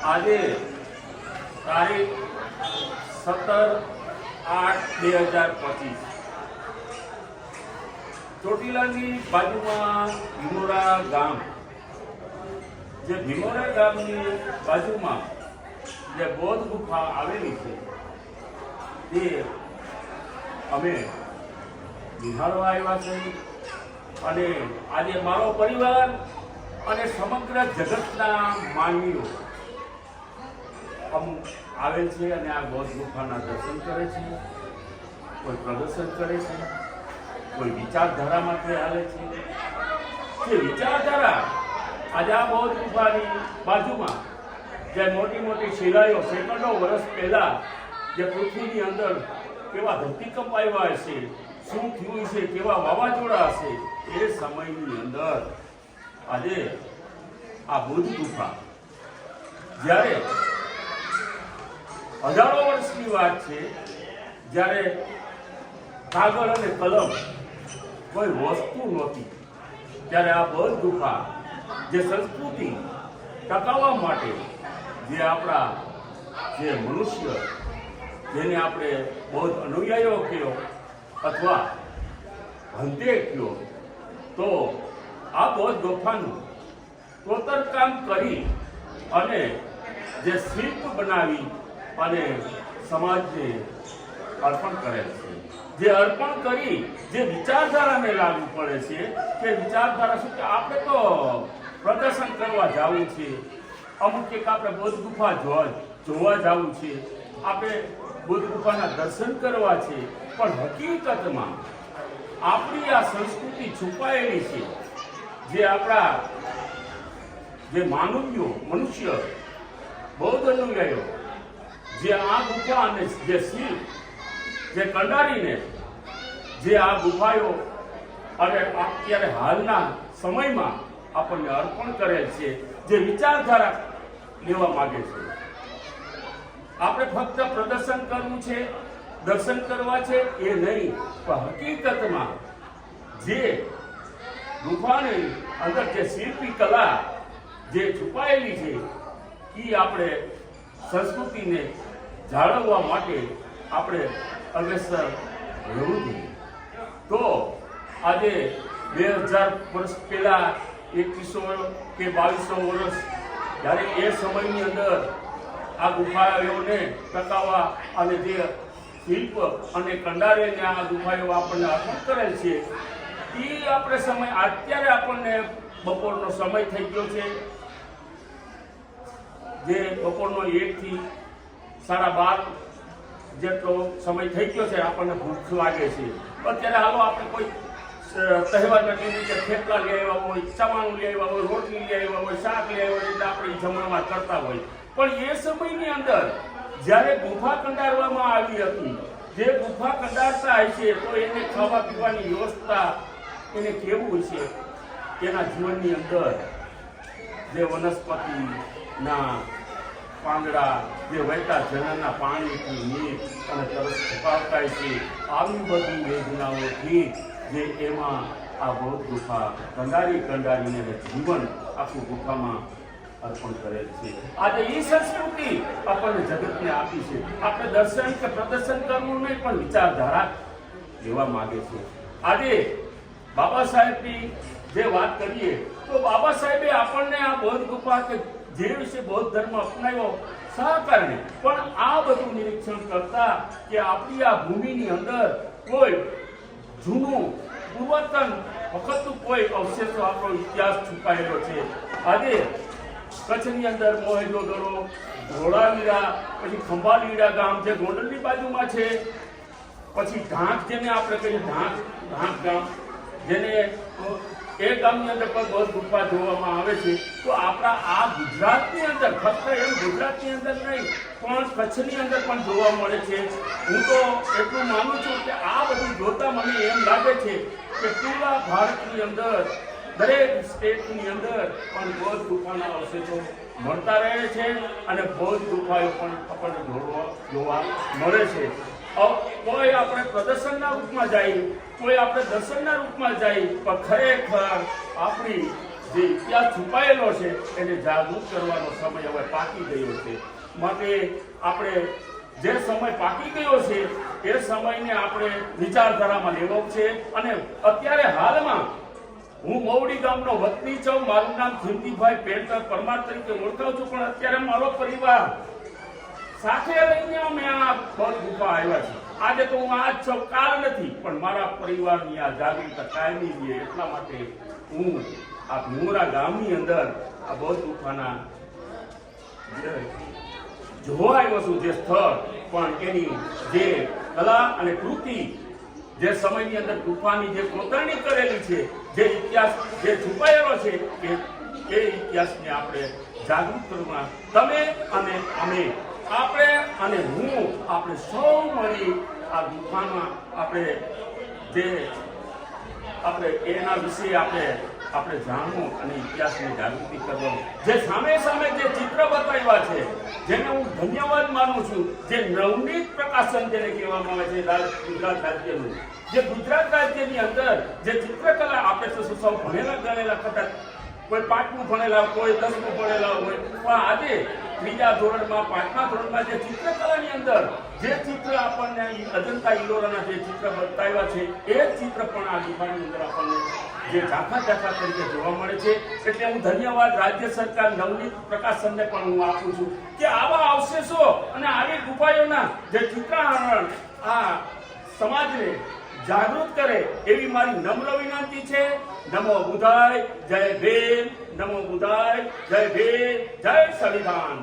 આજે તારીખ 17/8/2025 ચોટીલાની બાજુમાં ભીમોરા ગામ, જે ભીમોરા ગામની બાજુમાં જે બૌદ્ધ ગુફા આવેલી છે તે અમે નિહાળવા આવ્યા છે. અને આજે મારો પરિવાર અને સમગ્ર જગતના માનવીઓ આવેલ છે અને આ બૌદ્ધ ગુફાના દર્શન કરે છે, કોઈ પ્રદર્શન કરે છે, કોઈ વિચારધારામાંથી હાલે છે. જે વિચારધારા આજે આ બૌદ્ધ ગુફાની બાજુમાં જે મોટી મોટી શિલાઓ સેંકડો વર્ષ પહેલા જે પૃથ્વીની અંદર કેવા ધરતીકંપ આવ્યા હશે, શું થયું છે, કેવા વાવાઝોડા હશે, એ સમયની અંદર આજે આ બૌદ્ધ ગુફા જ્યારે હજારો વર્ષની વાત છે, જ્યારે કાગળ અને કલમ કોઈ વસ્તુ નહોતી, ત્યારે આ બૌદ્ધ ગુફા જે સંસ્કૃતિ ટકાવવા માટે જે આપણા જે મનુષ્ય જેને આપણે બૌદ્ધ અનુયાયીઓ કહ્યો અથવા ભંતે કહ્યો, તો આ બૌદ્ધ ગુફાનું કોતરકામ કરી અને જે શિલ્પ બનાવી અને સમાજને અર્પણ કરેલ છે. જે અર્પણ કરી જે વિચારધારાને લાગુ પડે છે કે વિચારધારા શું કે આપણે તો પ્રદર્શન કરવા જવું છે, અમુક એક આપણે બૌદ્ધ ગુફા જોવા જવું છે, આપણે બૌદ્ધ ગુફાના દર્શન કરવા છે, પણ હકીકતમાં આપણી આ સંસ્કૃતિ છુપાયેલી છે. જે આપણા જે માનવીઓ મનુષ્ય બૌદ્ધ અનુયાયીઓ જે આ ગુફા અને જે શિલ્પ જે કંડારીને જે આ ગુફાઓ અને અત્યારે હાલના સમયમાં આપણને અર્પણ કરેલ છે, જે વિચારધારા લેવા માંગે છે. આપણે ફક્ત પ્રદર્શન કરવું છે, દર્શન કરવા છે એ નહીં, પણ હકીકતમાં જે ગુફાની અંદર જે શિલ્પી કલા જે છુપાયેલી છે એ આપણે સંસ્કૃતિને જાળવવા માટે આપણે અગ્રેસર રહેવું જોઈએ. તો આજે 2000 વર્ષ પહેલા 2100 કે 2200 વર્ષ જ્યારે એ સમયની અંદર આ ગુફાઓને ટકાવવા અને જે શિલ્પ અને કંડારેને આ ગુફાઓ આપણને અર્પણ કરેલ છે, એ આપણે સમય અત્યારે આપણને બપોરનો સમય થઈ ગયો છે, જે બપોરનો 1 થી 12:30 જેટલો સમય થઈ ગયો છે. આપણને ભૂખ લાગે છે. અત્યારે હાલો આપણે કોઈ તહેવારના દિવસે થેપલા લઈ આવ્યા હોય, ચવાણું લઈ આવ્યા હોય, રોટલી લઈ આવ્યા હોય, શાક લઈ આવ્યા હોય, એટલે આપણે જમણવાર કરતા હોય. પણ એ સમયની અંદર જ્યારે ગુફા કંડારવામાં આવી હતી, જે ગુફા કંડારતા હશે તો એને ખાવા પીવાની વ્યવસ્થા એને કેવું હશે, એના જીવનની અંદર જે વનસ્પતિના પાંદડા જે વહેતા ઝરણાના પાણીથી નીર અને તરસ છુપાવતા છે, આવી બધી યોજનાઓથી જે એમાં આ બૌદ્ધ ગુફા કંડારીને જીવન આખું ગુફામાં અર્પણ કરેલ છે. આજે એ સંસ્કૃતિ આપણને જગતને આપી છે. આપણે દર્શન કે પ્રદર્શન કરવું નહીં, પણ વિચારધારા લેવા માંગે છે. આજે બાબા સાહેબની જે વાત કરીએ તો બાબા સાહેબે આપણને આ બૌદ્ધ ગુફા કે જે વિશે બૌદ્ધ ધર્મ અપનાવ્યો શા કારણે, પણ આ બધું નિરીક્ષણ કરતા કે આપણી આ ભૂમિની અંદર કોઈ જૂનું પુરાતન વખતનું કોઈ અવશેષો આપણો ઇતિહાસ છુપાયેલો છે. આજે કચ્છની અંદર મોહેજોદડો, ધોળાવીરા, પછી ખંભાલીડા ગામ જે ગોંડલની બાજુમાં છે, પછી ઢાંક જેને આપણે કહીએ ઢાંક ગામ, જેને એ ગામની અંદર પણ બૌદ્ધ ગુફા જોવામાં આવે છે. તો આપણા આ ગુજરાતની અંદર ફક્ત એમ ગુજરાતની અંદર નહીં, પણ કચ્છની અંદર પણ જોવા મળે છે. હું તો એટલું માનું છું કે આ બધું જોતા મને એમ લાગે છે કે પૂરા ભારતની અંદર દરેક સ્ટેટની અંદર પણ બૌદ્ધ ગુફાના અવશેષો મળતા રહે છે અને બૌદ્ધ ગુફાઓ પણ આપણને જોવા મળે છે. કોઈ આપણે પ્રદર્શનના રૂપમાં જઈએ, કોઈ આપણે દર્શનના રૂપમાં જઈએ, પણ ખરેખર આપણી જે ઇતિહાસ છુપાયેલો છે એને જાગૃત કરવાનો સમય હવે પાકી ગયો છે. માટે આપણે જે સમય પાકી ગયો છે એ સમયને આપણે વિચારધારામાં લેવો છે. અને અત્યારે હાલમાં હું મવડી ગામનો વતની છું. મારું નામ ખીમતીભાઈ પેન્ટર પરમાર તરીકે ઓળખાવ છું. પણ અત્યારે મારો પરિવાર સાથે લઈને અમે આ બળ ગુફા આવ્યા છીએ. આજે તો હું આજ છું, કાલ નથી, પણ મારા પરિવારની આ જાગૃતતા કાયમી છે. એટલા માટે હું આ ભીમોરા ગામની અંદર આ બૌદ્ધ ગુફાના જોવા આવ્યો છું. જે સ્થળ પણ એની જે કલા અને કૃતિ જે સમયની અંદર ગુફાની જે કોતરણી કરેલી છે, જે ઇતિહાસ જે છુપાયેલો છે એ ઇતિહાસને આપણે જાગૃત કરવા તમે અને અમે આપણે અને હું આપણે સૌ મળી આ ગુફામાં આપણે એના વિશે આપણે જાણવું અને ઇતિહાસની જાગૃતિ કરવાનું. જે સામે જે ચિત્ર બતાવ્યા છે, જેને હું ધન્યવાદ માનું છું, જે નવનીત પ્રકાશન જેને કહેવામાં આવે છે ગુજરાત રાજ્યનું, જે ગુજરાત રાજ્યની અંદર જે ચિત્રકલા આપણે તો સૌ ભણેલા ગણેલા કદાચ કોઈ 5મું ભણેલા, કોઈ 10મું ભણેલા હોય, પણ આજે 3જા ધોરણમાં 5મા ધોરણમાં જે ચિત્રકલાની અંદર જે ચિત્ર આપણને અજંતા ઇલોરાના જે ચિત્ર બતાવ્યા છે એ ચિત્ર પણ આ ગુફાની અંદર આપણને જે ઝાંખા તરીકે જોવા મળે છે. એટલે હું ધન્યવાદ રાજ્ય સરકાર નવનીત પ્રકાશનને પણ હું આપું છું કે આવા અવશેષો અને આવી ગુફાઓના જે ચિત્રાહરણ આ સમાજને જાગૃત કરે એવી મારી નમ્ર વિનંતી છે. નમો બુદ્ધાય, જય ભીમ. નમો બુદ્ધાય, જય ભીમ, જય સંવિધાન.